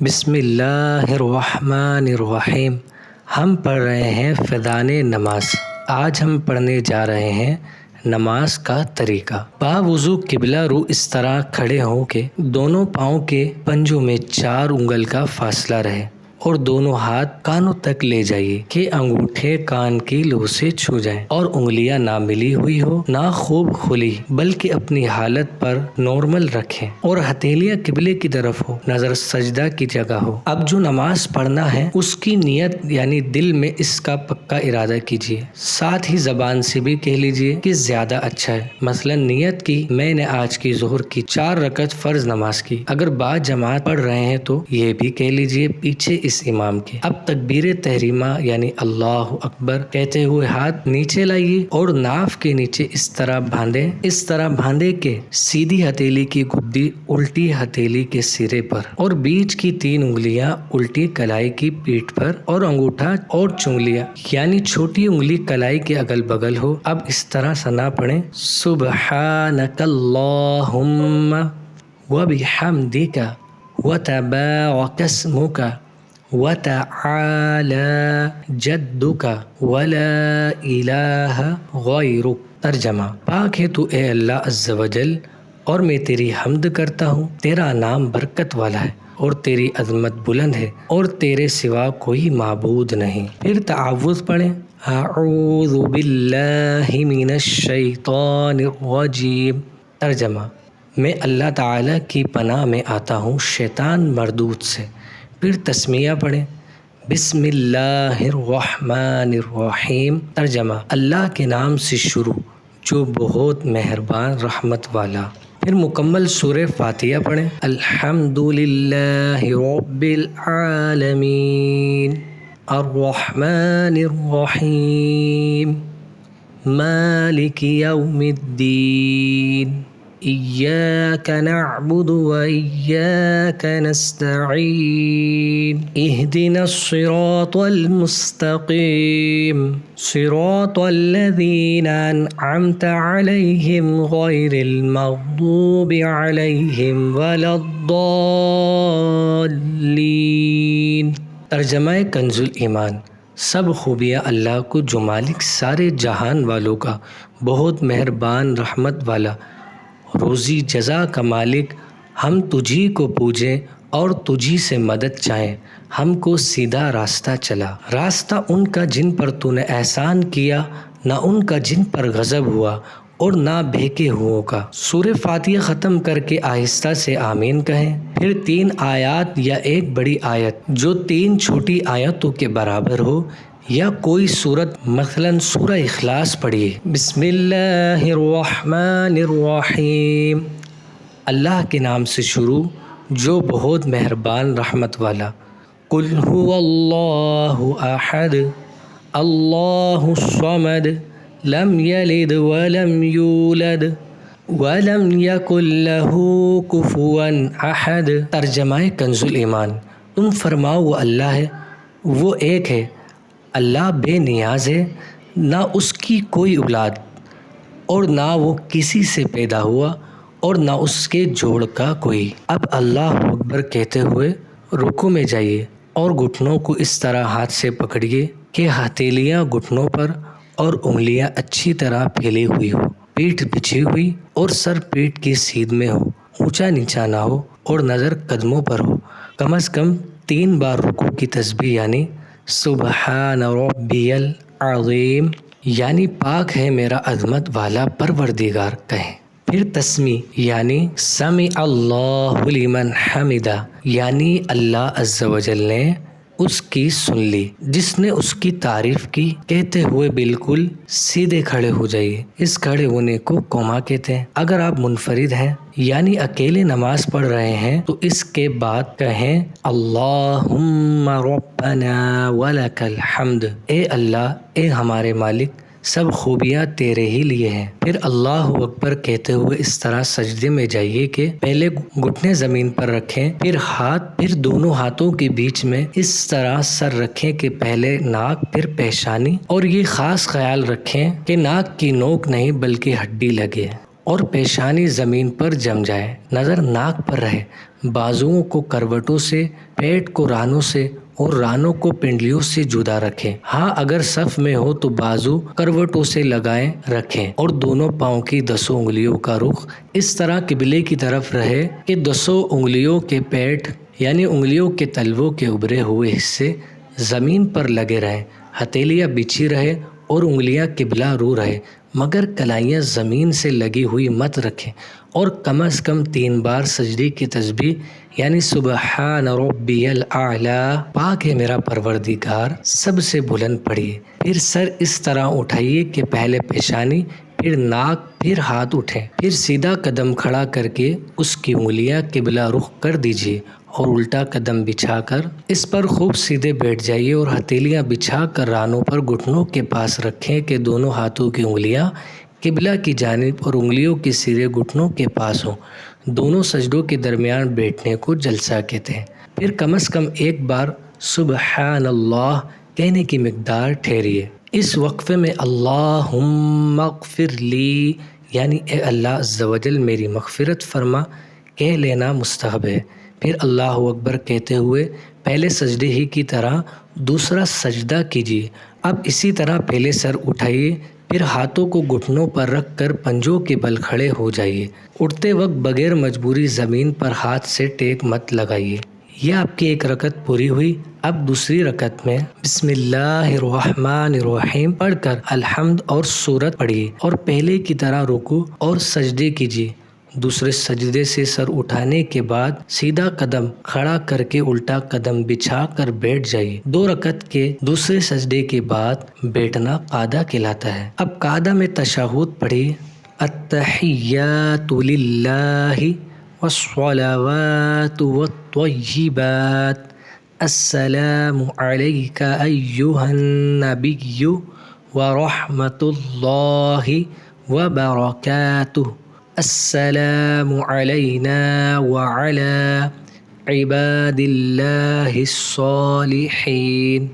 بسم اللہ الرحمن الرحیم۔ ہم پڑھ رہے ہیں فیضان نماز۔ آج ہم پڑھنے جا رہے ہیں نماز کا طریقہ۔ باوضو قبلہ رو اس طرح کھڑے ہوں کہ دونوں پاؤں کے پنجوں میں 4 انگل کا فاصلہ رہے اور دونوں ہاتھ کانوں تک لے جائیے کہ انگوٹھے کان کی لو سے چھو جائیں اور انگلیاں نہ ملی ہوئی ہو نہ خوب کھلی، بلکہ اپنی حالت پر نارمل رکھیں اور ہتھیلیاں قبلے کی طرف ہو، نظر سجدہ کی جگہ ہو۔ اب جو نماز پڑھنا ہے اس کی نیت یعنی دل میں اس کا پکا ارادہ کیجیے، ساتھ ہی زبان سے بھی کہہ لیجیے کہ زیادہ اچھا ہے۔ مثلا نیت کی میں نے آج کی ظہر کی 4 رکعت فرض نماز کی۔ اگر با جماعت پڑھ رہے ہیں تو یہ بھی کہہ لیجیے پیچھے اس امام کے۔ اب تکبیر تحریمہ یعنی اللہ اکبر کہتے ہوئے ہاتھ نیچے لائیے اور ناف کے نیچے اس طرح باندھے کہ سیدھی ہتھیلی کی گدی الٹی ہتھیلی کے سرے پر اور بیچ کی 3 انگلیاں الٹی کلائی کی پیٹھ پر اور انگوٹھا اور چنگلیاں یعنی چھوٹی انگلی کلائی کے اگل بگل ہو۔ اب اس طرح ثنا پڑھیں، سبحانک اللہم وبحمدک وتبارک اسمک وتعالی جدک ولا الہ غیرک۔ ترجمہ: پاک ہے تو اے اللہ عز و جل اور میں تیری حمد کرتا ہوں، تیرا نام برکت والا ہے اور تیری عظمت بلند ہے اور تیرے سوا کوئی معبود نہیں۔ پھر تعوذ پڑھیں، اعوذ باللہ من الشیطان الرجیم۔ ترجمہ: میں اللہ تعالی کی پناہ میں آتا ہوں شیطان مردود سے۔ پھر تسمیہ پڑھیں، بسم اللہ الرحمن الرحیم۔ ترجمہ: اللہ کے نام سے شروع جو بہت مہربان رحمت والا۔ پھر مکمل سورہ فاتحہ پڑھیں، الحمدللہ رب العالمین الرحمن الرحیم مالک یوم الدین ایاک نعبد و ایاک نستعین اہدنا الصراط المستقیم صراط الذین انعمت علیہم غیر المغضوب علیہم ولا الضالین۔ ترجمہ کنز ایمان۔ سب خوبیاں اللہ کو جو مالک سارے جہان والوں کا، بہت مہربان رحمت والا، روزی جزا کا مالک، ہم تجھی کو پوجیں اور تجھی سے مدد چاہیں، ہم کو سیدھا راستہ چلا۔ راستہ ان کا جن پر تو نے احسان کیا، نہ ان کا جن پر غضب ہوا اور نہ بھیکے ہوئوں کا۔ سورہ فاتحہ ختم کر کے آہستہ سے آمین کہیں۔ پھر 3 آیات یا ایک بڑی آیت جو 3 چھوٹی آیتوں کے برابر ہو یا کوئی سورت مثلا سورہ اخلاص پڑھیے۔ بسم اللہ الرحمن الرحیم، اللہ کے نام سے شروع جو بہت مہربان رحمت والا۔ قل هو اللہ احد اللہ الصمد لم یلد ولم یولد ولم یکن لہ کفوا احد۔ ترجمہ کنز ایمان۔ تم فرماؤ وہ اللہ ہے، وہ ایک ہے، اللہ بے نیاز ہے، نہ اس کی کوئی اولاد اور نہ وہ کسی سے پیدا ہوا اور نہ اس کے جوڑ کا کوئی۔ اب اللہ اکبر کہتے ہوئے رکوع میں جائیے اور گھٹنوں کو اس طرح ہاتھ سے پکڑیے کہ ہتھیلیاں گھٹنوں پر اور انگلیاں اچھی طرح پھیلی ہوئی ہو، پیٹھ بچھی ہوئی اور سر پیٹھ کی سیدھ میں ہو، اونچا نیچا نہ ہو اور نظر قدموں پر ہو۔ کم از کم 3 بار رکوع کی تسبیح یعنی سبحان ربی العظیم یعنی پاک ہے میرا عظمت والا پروردگار کہیں۔ پھر تسمیع یعنی سمع اللہ لمن حمدہ یعنی اللہ عز و جل نے اس کی سن لی، جس نے اس کی تعریف کی، کہتے ہوئے بالکل سیدھے کھڑے ہو جائیے۔ اس کھڑے ہونے کو قوما کہتے ہیں۔ اگر آپ منفرد ہیں یعنی اکیلے نماز پڑھ رہے ہیں تو اس کے بعد کہیں اللہم ربنا ولک الحمد، اے اللہ، اے ہمارے مالک، سب خوبیاں تیرے ہی لیے ہیں۔ پھر اللہ اکبر کہتے ہوئے اس طرح سجدے میں جائیے کہ پہلے گھٹنے زمین پر رکھیں، پھر دونوں ہاتھوں کے بیچ میں اس طرح سر رکھیں کہ پہلے ناک پھر پیشانی، اور یہ خاص خیال رکھیں کہ ناک کی نوک نہیں بلکہ ہڈی لگے اور پیشانی زمین پر جم جائے، نظر ناک پر رہے، بازوؤں کو کروٹوں سے، پیٹ کو رانوں سے اور رانوں کو پنڈلیوں سے جدا رکھیں۔ ہاں اگر صف میں ہو تو بازو کروٹوں سے لگائیں رکھیں اور دونوں پاؤں کی 10 انگلیوں کا رخ اس طرح قبلے کی طرف رہے کہ 10 انگلیوں کے پیٹ یعنی انگلیوں کے تلووں کے ابھرے ہوئے حصے زمین پر لگے رہیں، ہتھیلیاں بچھی رہے اور انگلیاں قبلہ رو رہے، مگر کلائیاں زمین سے لگی ہوئی مت رکھیں، اور کم از کم 3 بار سجدے کی تسبیح یعنی سبحان ربی الاعلی، پاک ہے میرا پروردگار سب سے بلند پڑھیے۔ پھر سر اس طرح اٹھائیے کہ پہلے پیشانی، پھر ناک، پھر ہاتھ اٹھیں، پھر سیدھا قدم کھڑا کر کے اس کی انگلیاں قبلہ رخ کر دیجیے اور الٹا قدم بچھا کر اس پر خوب سیدھے بیٹھ جائیے اور ہتھیلیاں بچھا کر رانوں پر گھٹنوں کے پاس رکھیں کہ دونوں ہاتھوں کی انگلیاں قبلہ کی جانب اور انگلیوں کے سرے گھٹنوں کے پاس ہوں۔ دونوں سجدوں کے درمیان بیٹھنے کو جلسہ کہتے ہیں۔ پھر کم از کم 1 بار سبحان اللہ کہنے کی مقدار ٹھہریے۔ اس وقفے میں اللہم اغفر لی یعنی اے اللہ عز و جل میری مغفرت فرما کہہ لینا مستحب ہے۔ پھر اللہ اکبر کہتے ہوئے پہلے سجدے ہی کی طرح دوسرا سجدہ کیجیے۔ اب اسی طرح پہلے سر اٹھائیے، پھر ہاتھوں کو گھٹنوں پر رکھ کر پنجوں کے بل کھڑے ہو جائیے۔ اٹھتے وقت بغیر مجبوری زمین پر ہاتھ سے ٹیک مت لگائیے۔ یہ آپ کی ایک رکعت پوری ہوئی۔ اب دوسری رکعت میں بسم اللہ الرحمن الرحیم پڑھ کر الحمد اور سورت پڑھیے اور پہلے کی طرح رکوع اور سجدے کیجیے۔ دوسرے سجدے سے سر اٹھانے کے بعد سیدھا قدم کھڑا کر کے الٹا قدم بچھا کر بیٹھ جائیے۔ 2 رکعت کے دوسرے سجدے کے بعد بیٹھنا قعدہ کہلاتا ہے۔ اب قعدہ میں تشہد پڑھیے۔ التحیات للہ والصلوات والطیبات السلام علیک ایہا النبی ورحمۃ اللہ وبرکاتہ السلام علینا وعلی عباد اللہ الصالحین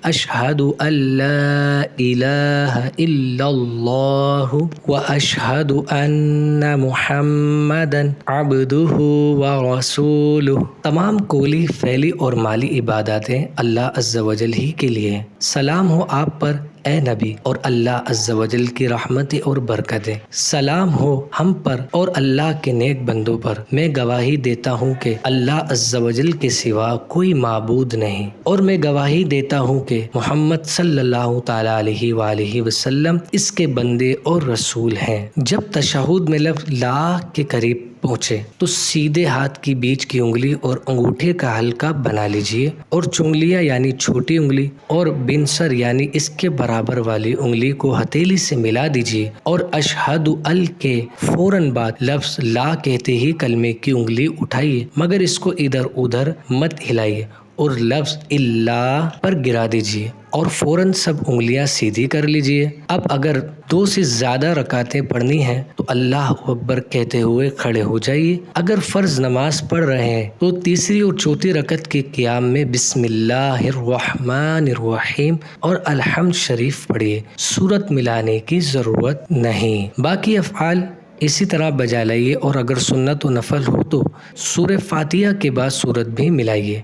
اشہد ان لا الہ الا اللہ واشہد ان محمدا عبدہ ورسولہ۔ تمام قولی، فعلی اور مالی عباداتیں اللہ عز و جل ہی کے لیے ہیں۔ سلام ہو آپ پر اے نبی اور اللہ عز و جل کی رحمتیں اور برکتیں۔ سلام ہو ہم پر اور اللہ کے نیک بندوں پر۔ میں گواہی دیتا ہوں کہ اللہ عز و جل کے سوا کوئی معبود نہیں، اور میں گواہی دیتا ہوں کہ محمد صلی اللہ تعالیٰ علیہ وآلہ وسلم اس کے بندے اور رسول ہیں۔ جب تشہد میں لفظ لا کے قریب پہنچے تو سیدھے ہاتھ کی بیچ کی انگلی اور انگوٹھے کا حلقہ بنا لیجئے اور چنگلیاں یعنی چھوٹی انگلی اور بنسر یعنی اس کے برابر والی انگلی کو ہتھیلی سے ملا دیجئے اور اشہد ال کے فوراً بعد لفظ لا کہتے ہی کلمے کی انگلی اٹھائیے، مگر اس کو ادھر ادھر مت ہلائیے اور لفظ اللہ پر گرا دیجئے اور فوراً سب انگلیاں سیدھی کر لیجئے۔ اب اگر 2 سے زیادہ رکعتیں پڑھنی ہیں تو اللہ اکبر کہتے ہوئے کھڑے ہو جائیے۔ اگر فرض نماز پڑھ رہے ہیں تو تیسری اور چوتھی رکعت کے قیام میں بسم اللہ الرحمن الرحیم اور الحمد شریف پڑھیے، سورت ملانے کی ضرورت نہیں۔ باقی افعال اسی طرح بجا لائیے، اور اگر سنت و نفل ہو تو سورہ فاتحہ کے بعد سورت بھی ملائیے۔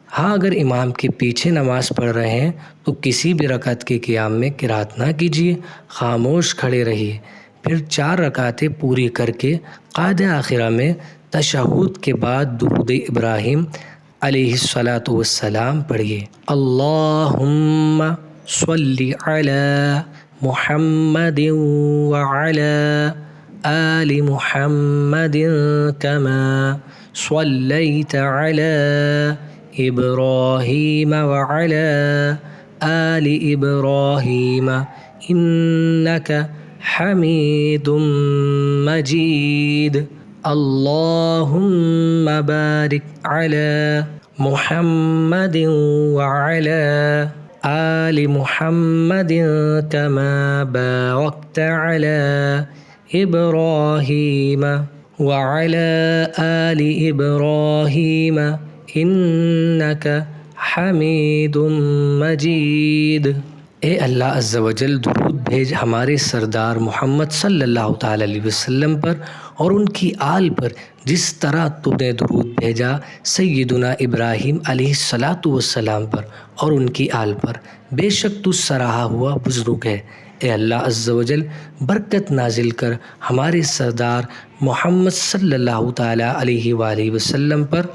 ہاں اگر امام کے پیچھے نماز پڑھ رہے ہیں تو کسی بھی رکعت کے قیام میں قرات نہ کیجیے، خاموش کھڑے رہیے۔ پھر 4 رکعتیں پوری کر کے قعدہ آخرہ میں تشہد کے بعد درود ابراہیم علیہ الصلاۃ والسلام پڑھیے۔ اللہم صلی علی محمد وعلی آل محمد کما صلیت علی ابراہیم وعلی آل ابراہیم انک حمید مجید۔ اللہم بارک علی محمد وعلی آل محمد کما بارکت علی ابراہیم وعلی آل ابراہیم انک حمید مجید۔ اے اللہ عز و جل درود بھیج ہمارے سردار محمد صلی اللہ تعالی علیہ وسلم پر اور ان کی آل پر جس طرح تو نے درود بھیجا سیدنا ابراہیم علیہ الصلاۃ والسلام پر اور ان کی آل پر، بے شک تو سراہا ہوا بزرگ ہے۔ اے اللہ عز و جل برکت نازل کر ہمارے سردار محمد صلی اللہ تعالی علیہ وآلہ وسلم پر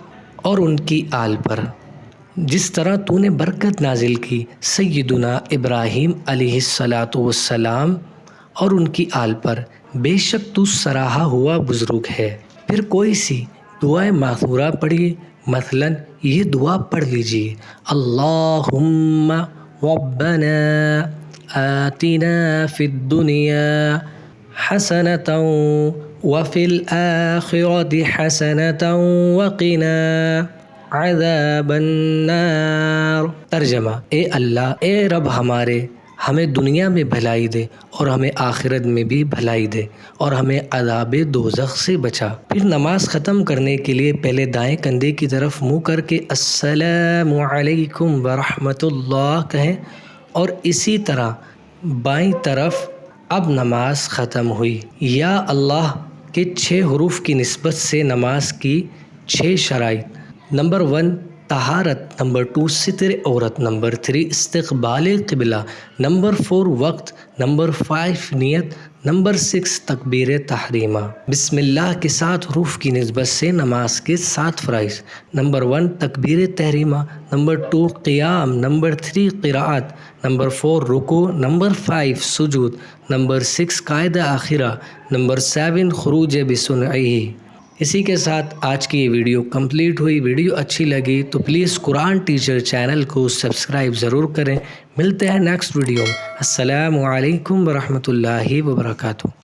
اور ان کی آل پر، جس طرح تو نے برکت نازل کی سیدنا ابراہیم علیہ الصلاۃ والسلام اور ان کی آل پر، بے شک تو سراہا ہوا بزرگ ہے۔ پھر کوئی سی دعائے ماثورہ پڑھیے، مثلا یہ دعا پڑھ لیجیے: اللہم ربنا آتنا فی الدنیا حسنۃ وفی الآخرۃ حسنۃ وقنا عذاب النار۔ ترجمہ: اے اللہ، اے رب ہمارے، ہمیں دنیا میں بھلائی دے اور ہمیں آخرت میں بھی بھلائی دے اور ہمیں عذاب دوزخ سے بچا۔ پھر نماز ختم کرنے کے لیے پہلے دائیں کندھے کی طرف منہ کر کے السلام علیکم ورحمۃ اللہ کہیں اور اسی طرح بائیں طرف۔ اب نماز ختم ہوئی۔ یا اللہ کے 6 حروف کی نسبت سے نماز کی 6 شرائط: نمبر 1 طہارت، نمبر 2 ستر عورت، نمبر 3 استقبال قبلہ، نمبر 4 وقت، نمبر 5 نیت، نمبر 6 تکبیر تحریمہ۔ بسم اللہ کے 7 حروف کی نسبت سے نماز کے 7 فرائض: نمبر 1 تکبیر تحریمہ، نمبر 2 قیام، نمبر 3 قراءت، نمبر 4 رکوع، نمبر 5 سجود، نمبر 6 قاعدہ آخرہ، نمبر 7 خروج بسنعہ۔ اسی کے ساتھ آج کی یہ ویڈیو کمپلیٹ ہوئی۔ ویڈیو اچھی لگی تو پلیز قرآن ٹیچر چینل کو سبسکرائب ضرور کریں۔ ملتے ہیں نیکسٹ ویڈیو میں۔ السلام علیکم ورحمۃ اللہ وبرکاتہ۔